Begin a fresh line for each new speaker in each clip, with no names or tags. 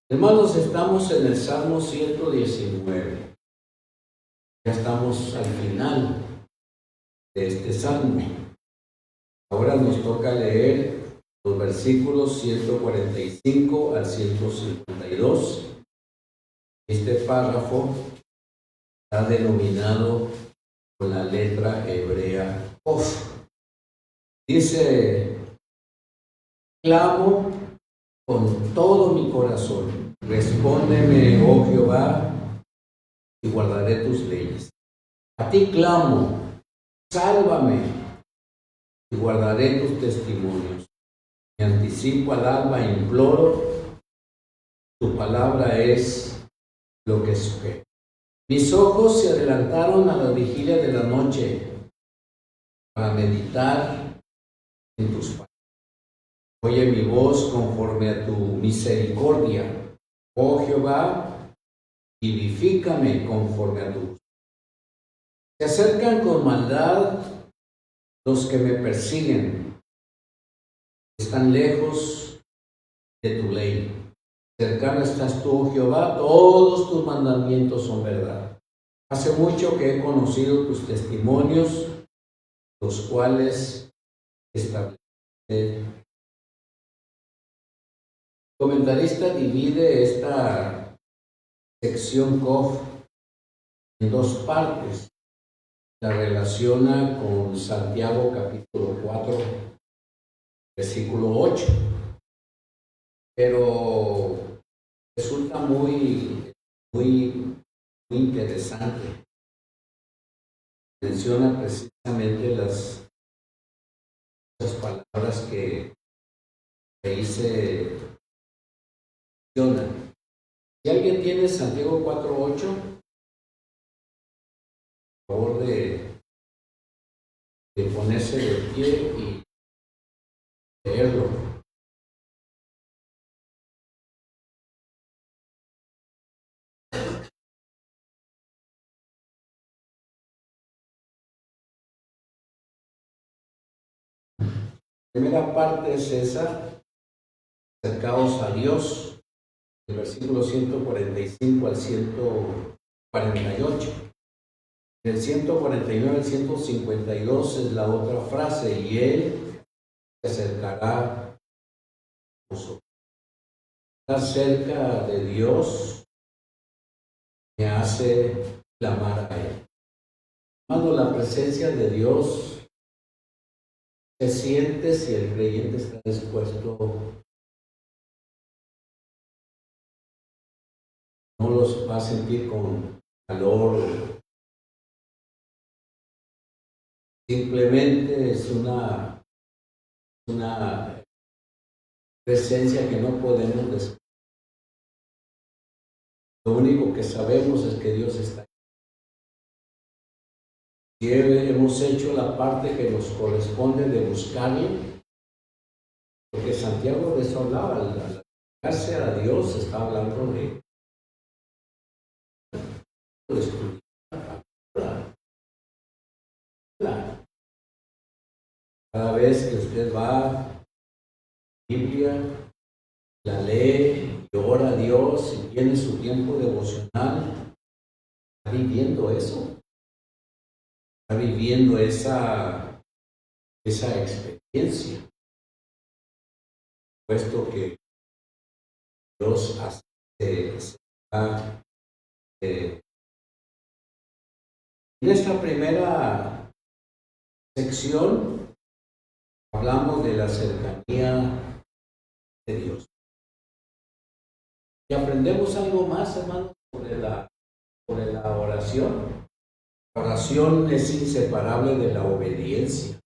Hermanos, estamos en el Salmo 119. Ya estamos al final de este salmo. Ahora nos toca leer los versículos 145 al 152. Este párrafo está denominado con la letra hebrea Kof. Dice: clamo con todo mi corazón, respóndeme, oh Jehová, y guardaré tus leyes. A ti clamo, sálvame, y guardaré tus testimonios. Me anticipo al alba e imploro, tu palabra es lo que espero. Mis ojos se adelantaron a la vigilia de la noche para meditar en tus palabras. Oye mi voz conforme a tu misericordia, oh Jehová, vivifícame conforme a tu justicia. Se acercan con maldad los que me persiguen, están lejos de tu ley. Cercano estás tú, oh Jehová, todos tus mandamientos son verdad. Hace mucho que he conocido tus testimonios, los cuales estableciste. El comentarista divide esta sección Kof en dos partes. La relaciona con Santiago capítulo 4, versículo 8. Pero resulta muy interesante. Menciona precisamente las palabras que hice. Si alguien tiene Santiago 4:8, por favor de ponerse de pie y leerlo. La primera parte es esa: acercaos a Dios, del versículo 145 al 148. Del 149 al 152 es la otra frase: y Él se acercará a vosotros. Estar cerca de Dios me hace clamar a Él. Cuando la presencia de Dios se siente si el creyente está dispuesto. No los va a sentir con calor. Simplemente es una presencia que no podemos describir. Lo único que sabemos es que Dios está ahí. Si hemos hecho la parte que nos corresponde de buscarle, porque Santiago de eso hablaba, al acercarse a Dios está hablando de estudiar la palabra. Cada vez que usted va a la Biblia, la lee y ora a Dios y tiene su tiempo devocional, está viviendo eso, está viviendo esa experiencia, puesto que Dios está. En esta primera sección hablamos de la cercanía de Dios. Y aprendemos algo más, hermanos, sobre la oración. La oración es inseparable de la obediencia.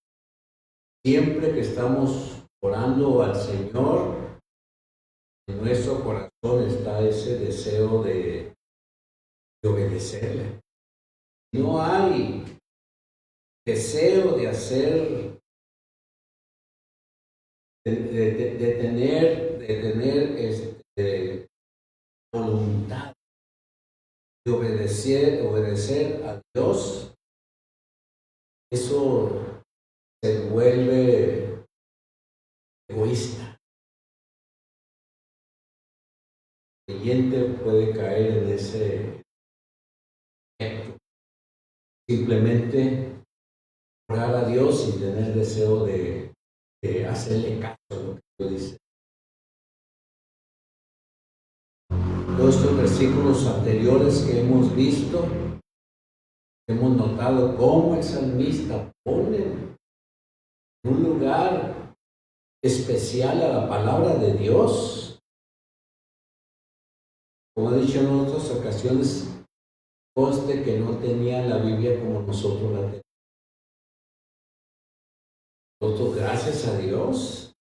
Siempre que estamos orando al Señor, en nuestro corazón está ese deseo de obedecerle. No hay deseo de hacer, de tener voluntad de obedecer a Dios. Eso se vuelve egoísta. creyente puede caer en ese efecto. Simplemente orar a Dios sin tener deseo de hacerle caso a lo que Dios dice. Todos estos versículos anteriores que hemos visto, hemos notado cómo el salmista pone en un lugar especial a la palabra de Dios. Como he dicho en otras ocasiones, conste que no tenía la Biblia como nosotros la tenemos. Nosotros, gracias a Dios,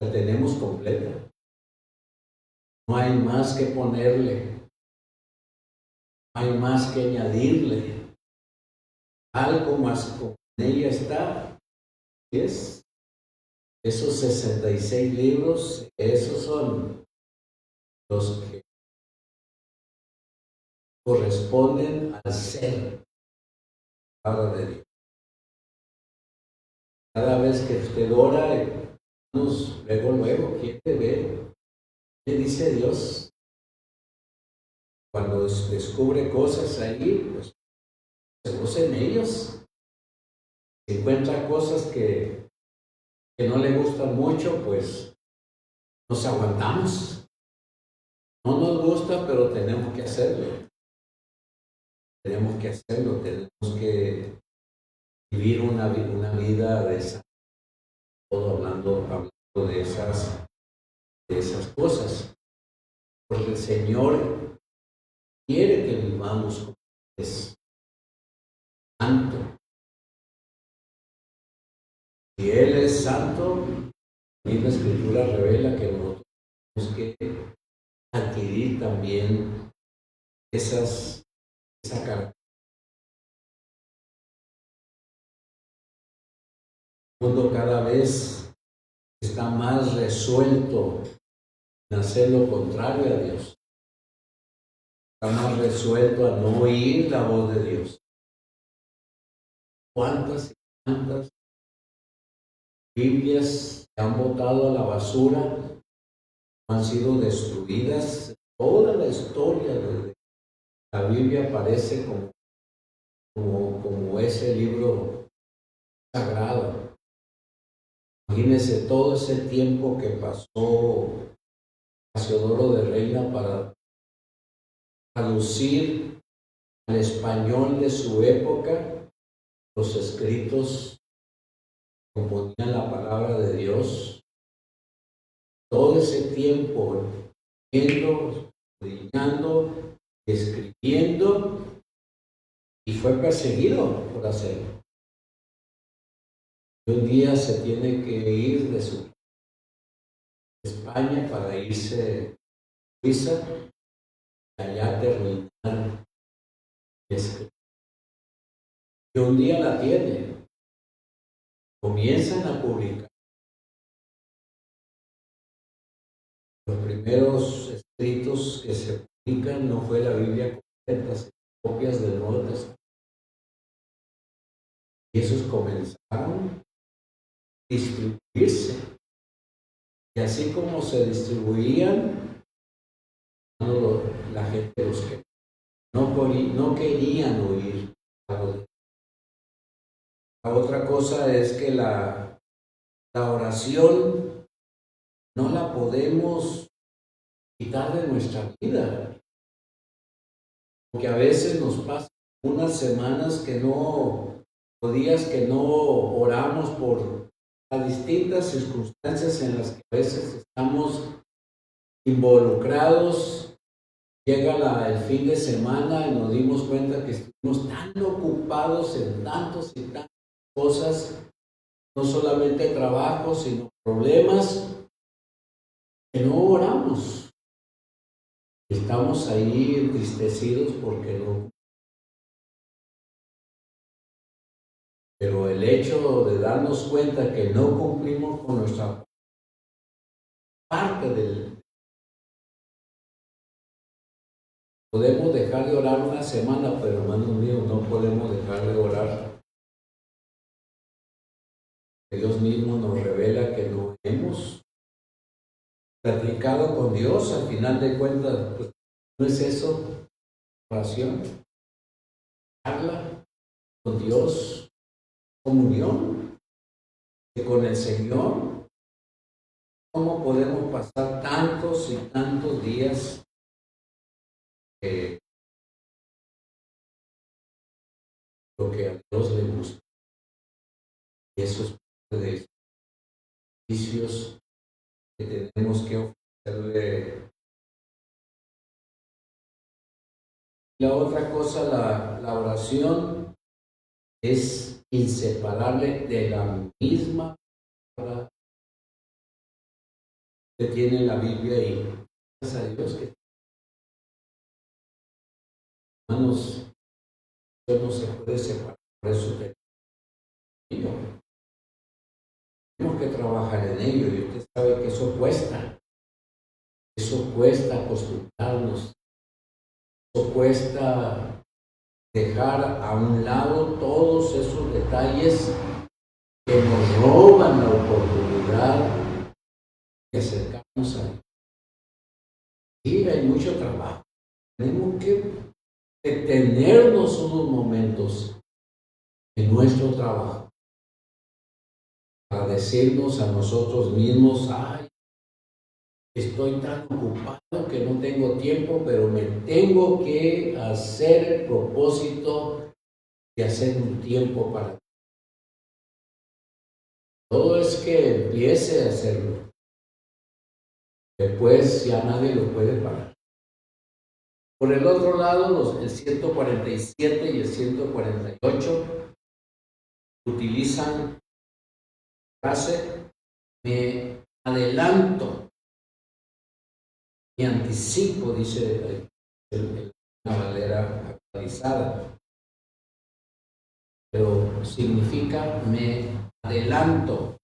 la tenemos completa. No hay más que ponerle, no hay más que añadirle. Algo más como en ella está. Es esos 66 libros, esos son los que corresponden al ser palabra de Dios. Cada vez que usted ora, luego quiere ver qué dice Dios. Cuando descubre cosas ahí, pues se goza en ellos. Si encuentra cosas que no le gustan mucho, pues nos aguantamos. No nos gusta, pero tenemos que hacerlo. Tenemos que hacerlo, tenemos que vivir una vida de esa. Todo hablando de esas cosas. Porque el Señor quiere que vivamos como es santo. Si Él es santo, y la Escritura revela que nosotros tenemos que adquirir también esa característica. El mundo cada vez está más resuelto en hacer lo contrario a Dios. Está más resuelto a no oír la voz de Dios. ¿Cuántas y cuántas Biblias se han botado a la basura, han sido destruidas? Toda la historia de la Biblia aparece como ese libro sagrado. Imagínense todo ese tiempo que pasó Casiodoro de Reina para traducir al español de su época los escritos que componían la palabra de Dios. Todo ese tiempo viendo, brillando, escribiendo, y fue perseguido por hacerlo. Y un día se tiene que ir de su España para irse a Suiza y allá terminar de escribir. Y un día la tiene, comienzan a publicar. Los primeros escritos que se publican no fue la Biblia completa, sino copias del Nuevo Testamento. Y esos comenzaron a distribuirse. Y así como se distribuían, la gente los que no querían oír. La otra cosa es que la oración no la podemos quitar de nuestra vida. Porque a veces nos pasa unas semanas o días que no oramos por las distintas circunstancias en las que a veces estamos involucrados. Llega el fin de semana y nos dimos cuenta que estuvimos tan ocupados en tantas cosas, no solamente trabajo, sino problemas, que no oramos. Estamos ahí entristecidos porque no. Pero el hecho de darnos cuenta que no cumplimos con nuestra parte podemos dejar de orar una semana, pero hermanos míos, no podemos dejar de orar. Dios mismo nos revela que no hemos platicado con Dios, al final de cuentas, pues, ¿no es eso oración? Habla con Dios, comunión con el Señor. ¿Cómo podemos pasar tantos y tantos días lo que a Dios le gusta? Y eso es parte de servicios que tenemos que ofrecerle. La otra cosa, la oración es inseparable de la misma palabra que tiene la Biblia y gracias a Dios que, hermanos, eso no se puede separar. Por eso tenemos que trabajar en ello y usted sabe que eso cuesta acostumbrarnos, eso cuesta dejar a un lado todos esos detalles que nos roban la oportunidad de acercarnos a Dios. Sí, hay mucho trabajo. Tenemos que detenernos unos momentos en nuestro trabajo para decirnos a nosotros mismos, ay, estoy tan ocupado que no tengo tiempo, pero me tengo que hacer el propósito de hacer un tiempo para todo. Es que empiece a hacerlo. Después ya nadie lo puede parar. Por el otro lado, el 147 y el 148 utilizan la frase, me adelanto, me anticipo, dice la Valera actualizada, pero significa me adelanto.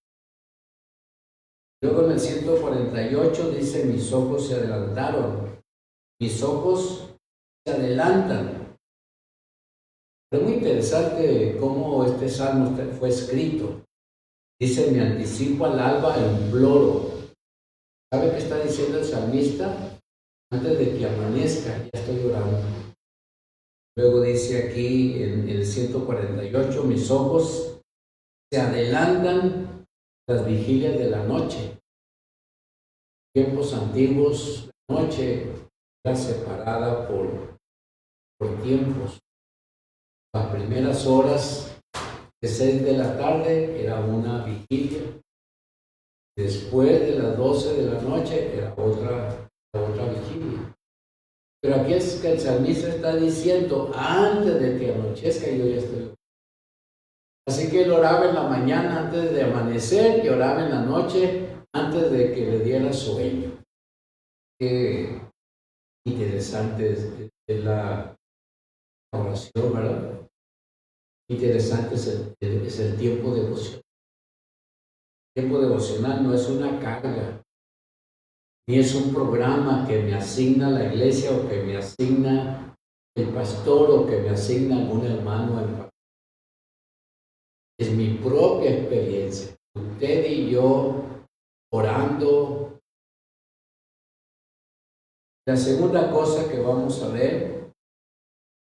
Luego en el 148 dice, mis ojos se adelantaron, mis ojos se adelantan. Es muy interesante cómo este salmo fue escrito. Dice, me anticipo al alba e imploro. ¿Sabe qué está diciendo el salmista? Antes de que amanezca, ya estoy orando. Luego dice aquí en el 148, mis ojos se adelantan las vigilias de la noche. Tiempos antiguos, la noche era separada por tiempos. Las primeras horas de 6 de la tarde era una vigilia. Después de las 12 de la noche era otra vigilia. Pero aquí es que el salmista está diciendo, antes de que anochezca yo ya estoy. Así que él oraba en la mañana antes de amanecer y oraba en la noche antes de que le diera sueño. Qué interesante es la oración, ¿verdad? Interesante es el tiempo devocional. El tiempo devocional no es una carga, ni es un programa que me asigna la iglesia o que me asigna el pastor o que me asigna algún hermano en paz. Es mi propia experiencia. Usted y yo orando. La segunda cosa que vamos a ver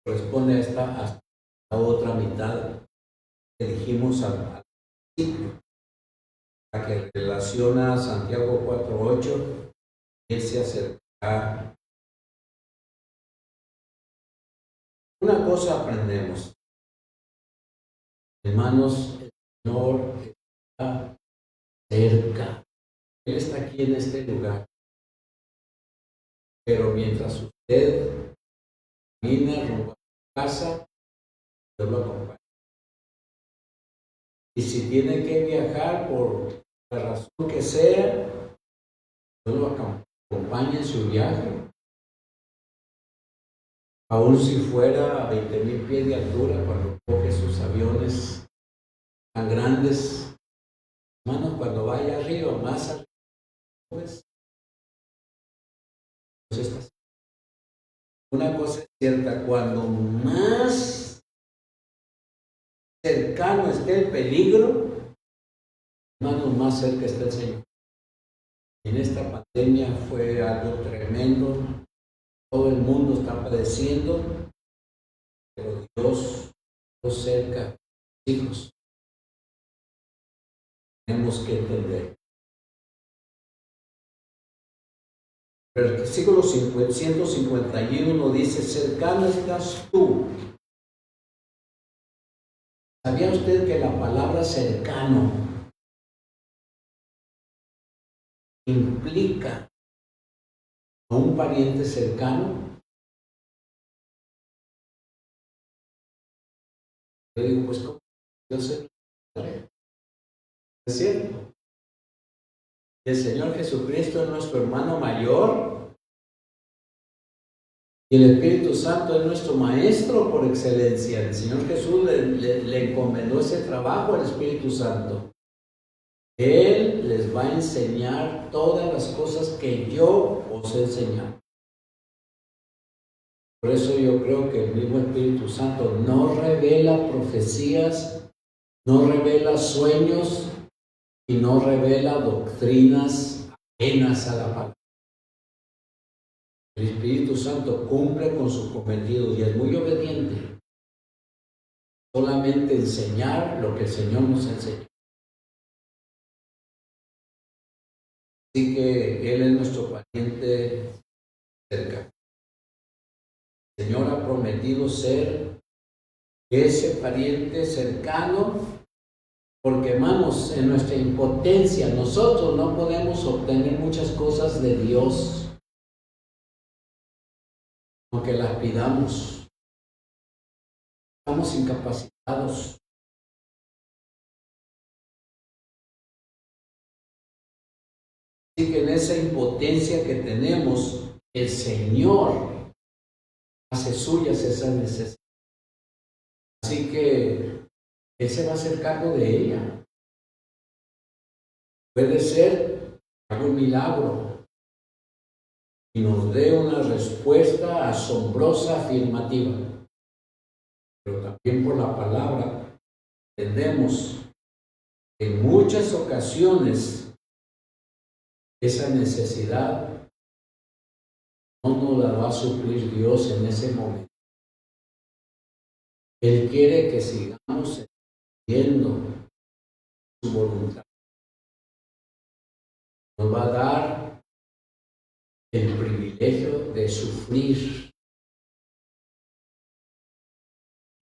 corresponde a la otra mitad que dijimos al principio, la que relaciona a Santiago 4:8. Él se acercará. Una cosa aprendemos, hermanos, el Señor está cerca. Él está aquí en este lugar. Pero mientras usted camina rumbo a su casa, Dios lo acompaña. Y si tiene que viajar por la razón que sea, Dios lo acompaña en su viaje. Aun si fuera a 20,000 pies de altura, cuando coge sus aviones tan grandes, hermanos, cuando vaya arriba, más arriba, pues una cosa es cierta, cuando más cercano esté el peligro, hermanos, más cerca está el Señor. En esta pandemia fue algo tremendo. Todo el mundo está padeciendo, pero Dios cerca, hijos. Tenemos que entender. Pero el versículo 151 dice: cercano estás tú. ¿Sabía usted que la palabra cercano implica a un pariente cercano? Yo digo, pues, ¿cómo? Yo sé. ¿Es cierto? El Señor Jesucristo es nuestro hermano mayor y el Espíritu Santo es nuestro maestro por excelencia. El Señor Jesús le encomendó ese trabajo al Espíritu Santo. Él les va a enseñar todas las cosas que yo os he enseñado. Por eso yo creo que el mismo Espíritu Santo no revela profecías, no revela sueños y no revela doctrinas ajenas a la palabra. El Espíritu Santo cumple con su cometido y es muy obediente. Solamente enseñar lo que el Señor nos enseña. Así que Él es nuestro pariente cerca. El Señor ha prometido ser ese pariente cercano, porque, hermanos, en nuestra impotencia nosotros no podemos obtener muchas cosas de Dios, aunque las pidamos. Estamos incapacitados. Así que en esa impotencia que tenemos, el Señor hace suyas esas necesidades. Así que Él se va a hacer cargo de ella. Puede ser algún milagro y nos dé una respuesta asombrosa, afirmativa. Pero también por la palabra entendemos que en muchas ocasiones esa necesidad no nos la va a suplir Dios en ese momento. Él quiere que sigamos entendiendo su voluntad. Nos va a dar el privilegio de sufrir.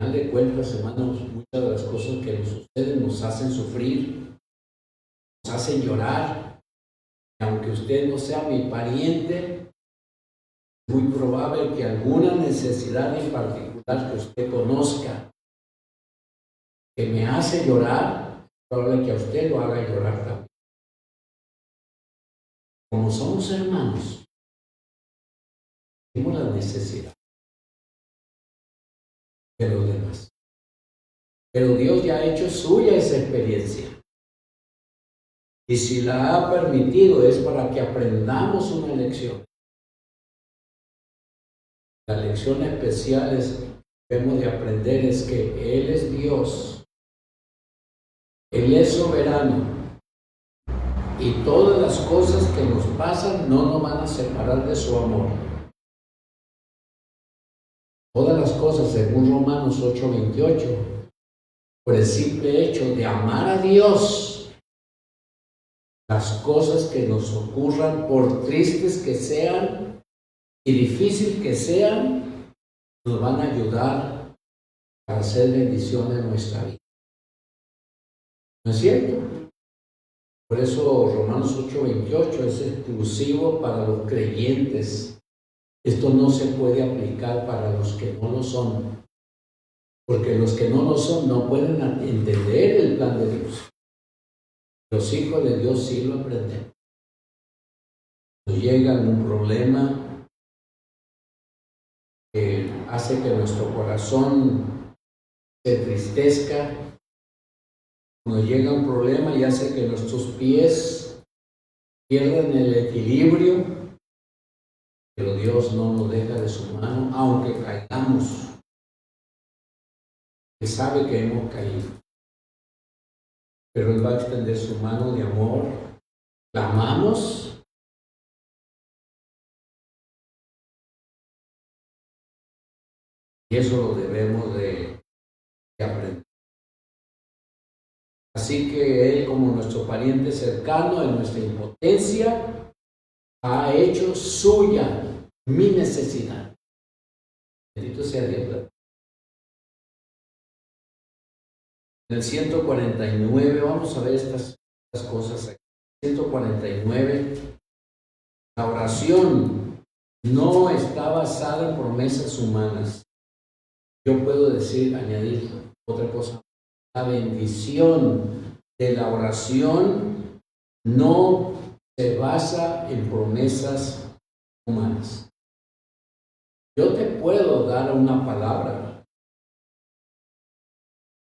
Al final de cuentas, hermanos, muchas de las cosas que nos suceden nos hacen sufrir, nos hacen llorar. Y aunque usted no sea mi pariente, es muy probable que alguna necesidad en particular que usted conozca que me hace llorar, es probable que a usted lo haga llorar también. Como somos hermanos, tenemos la necesidad de los demás. Pero Dios ya ha hecho suya esa experiencia. Y si la ha permitido es para que aprendamos una lección. La lección especial que hemos de aprender es que Él es Dios. Él es soberano. Y todas las cosas que nos pasan no nos van a separar de su amor. Todas las cosas, según Romanos 8:28, por el simple hecho de amar a Dios, las cosas que nos ocurran, por tristes que sean y difíciles que sean, nos van a ayudar a hacer bendición en nuestra vida. ¿No es cierto? Por eso Romanos 8:28 es exclusivo para los creyentes. Esto no se puede aplicar para los que no lo son, porque los que no lo son no pueden entender el plan de Dios. Los hijos de Dios sí lo aprenden. Nos llega un problema que hace que nuestro corazón se entristezca. Nos llega un problema y hace que nuestros pies pierdan el equilibrio, pero Dios no nos deja de su mano, aunque caigamos. Él sabe que hemos caído, pero Él va a extender su mano de amor. Clamamos Y eso lo debemos de aprender. Así que Él, como nuestro pariente cercano en nuestra impotencia, ha hecho suya mi necesidad. Bendito sea Dios. En el 149, vamos a ver estas cosas aquí. 149, la oración no está basada en promesas humanas. Yo puedo decir, añadir otra cosa. La bendición de la oración no se basa en promesas humanas. Yo te puedo dar una palabra.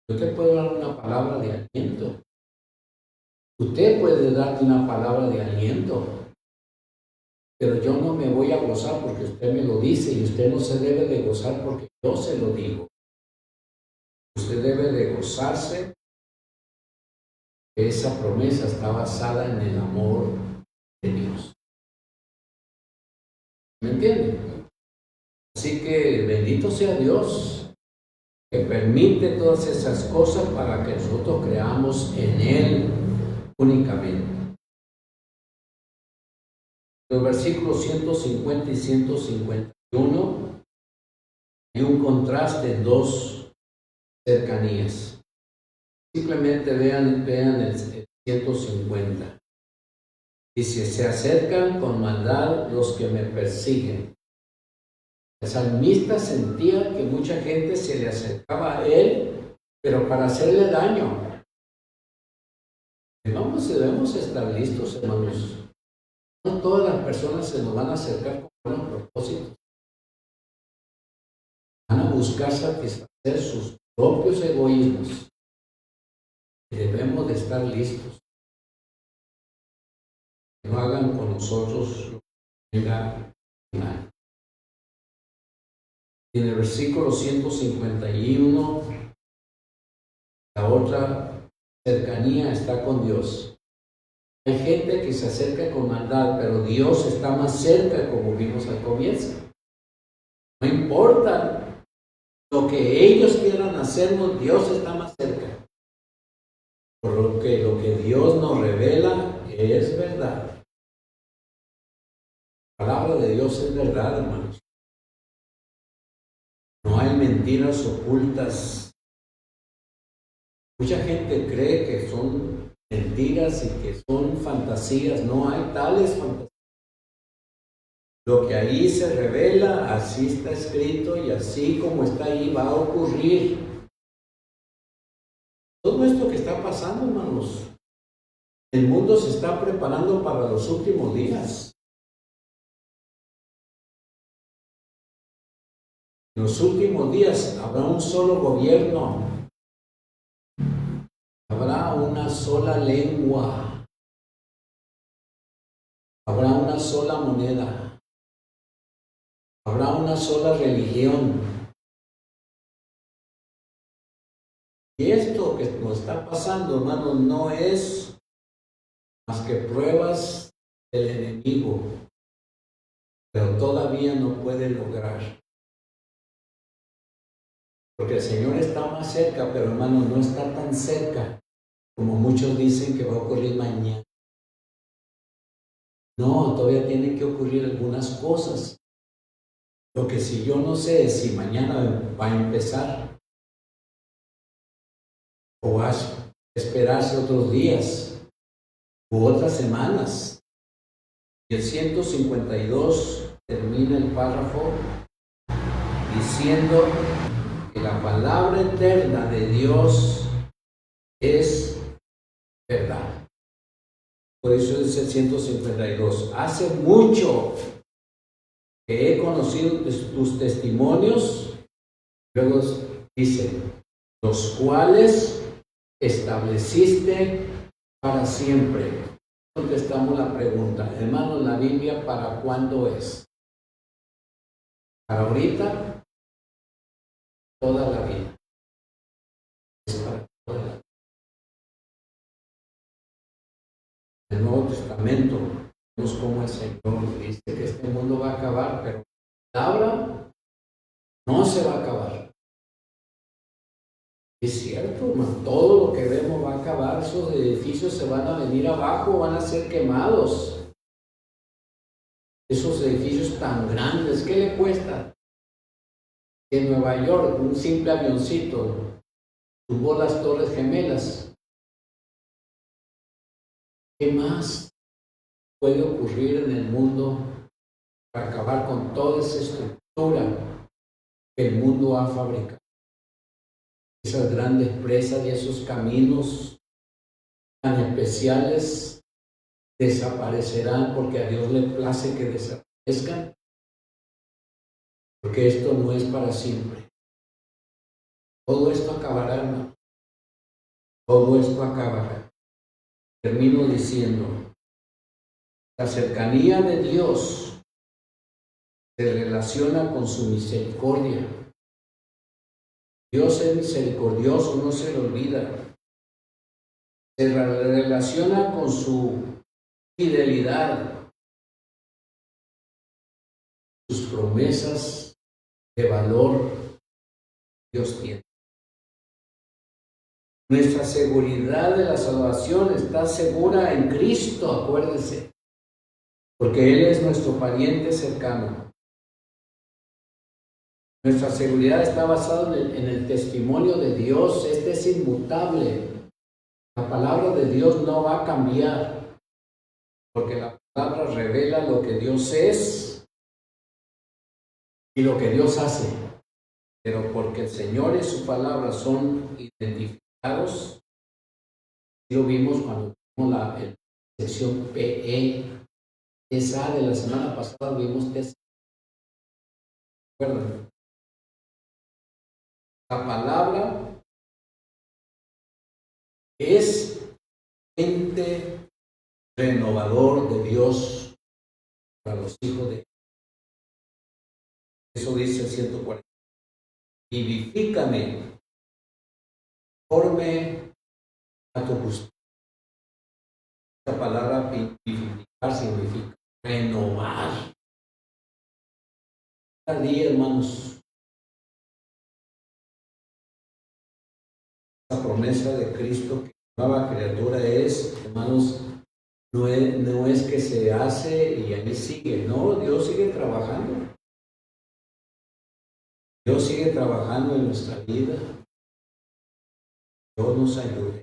Yo te puedo dar una palabra de aliento. Usted puede darme una palabra de aliento. Pero yo no me voy a gozar porque usted me lo dice y usted no se debe de gozar porque yo se lo digo. Usted debe de gozarse que esa promesa está basada en el amor de Dios. ¿Me entiende? Así que bendito sea Dios que permite todas esas cosas para que nosotros creamos en Él únicamente. Los versículos 150 y 151 hay un contraste en dos cercanías. Simplemente vean el 150. Dice, se acercan con maldad los que me persiguen. El salmista sentía que mucha gente se le acercaba a él, pero para hacerle daño. Debemos estar listos, hermanos. No todas las personas se nos van a acercar con buenos propósitos. Van a buscar satisfacer sus propios egoísmos. Y debemos de estar listos. Que no hagan con nosotros lo que venga mal. Y en el versículo 151, la otra cercanía está con Dios. Hay gente que se acerca con maldad, pero Dios está más cerca, como vimos al comienzo. No importa lo que ellos quieran hacernos, Dios está más cerca. Por lo que Dios nos revela es verdad. La palabra de Dios es verdad, hermanos. No hay mentiras ocultas. Mucha gente cree que son mentiras y que son fantasías. No hay tales fantasías. Lo que ahí se revela, así está escrito y así como está ahí va a ocurrir. Todo esto que está pasando, hermanos, el mundo se está preparando para los últimos días. En los últimos días habrá un solo gobierno. Habrá una sola lengua. Habrá una sola moneda. Habrá una sola religión. Y esto que nos está pasando, hermanos, no es más que pruebas del enemigo, pero todavía no puede lograr. Porque el Señor está más cerca, pero hermanos, no está tan cerca como muchos dicen que va a ocurrir mañana. No, todavía tienen que ocurrir algunas cosas. Lo que si yo no sé si mañana va a empezar o va a esperarse otros días u otras semanas. Y el 152 termina el párrafo diciendo que la palabra eterna de Dios es verdad. Por eso dice el 152. Hace mucho que he conocido tus testimonios, luego dice, los cuales estableciste para siempre. Contestamos la pregunta, hermanos, la Biblia, ¿para cuándo es? ¿Para ahorita? Toda la vida. Es para toda la vida. En el Nuevo Testamento vemos cómo el Señor dice que este mundo va a acabar, pero la palabra no se va a acabar. Es cierto, hermano, todo lo que vemos va a acabar, esos edificios se van a venir abajo, van a ser quemados. Esos edificios tan grandes, ¿qué le cuesta? En Nueva York, un simple avioncito tuvo las Torres Gemelas. ¿Qué más puede ocurrir en el mundo para acabar con toda esa estructura que el mundo ha fabricado? Esas grandes presas y esos caminos tan especiales desaparecerán porque a Dios le place que desaparezcan, porque esto no es para siempre. Todo esto acabará, hermano. Todo esto acabará. Termino diciendo, la cercanía de Dios se relaciona con su misericordia. Dios es misericordioso, no se le olvida. Se relaciona con su fidelidad, sus promesas de valor Dios tiene. Nuestra seguridad de la salvación está segura en Cristo, acuérdense, porque Él es nuestro pariente cercano. Nuestra seguridad está basada en el testimonio de Dios. Este es inmutable. La palabra de Dios no va a cambiar, porque la palabra revela lo que Dios es y lo que Dios hace. Pero porque el Señor y su palabra son identificados, lo vimos cuando vimos la sección PE, esa de la semana pasada vimos TESA. ¿Recuerdan? La palabra es ente renovador de Dios para los hijos de Dios. Eso dice el 140. Vivifícame conforme a tu justicia. Esta palabra vivificar significa renovar. Cada día, hermanos, la promesa de Cristo que nueva criatura es, hermanos, no es que se hace y ahí sigue. No, Dios sigue trabajando. Dios sigue trabajando en nuestra vida. Dios nos ayude.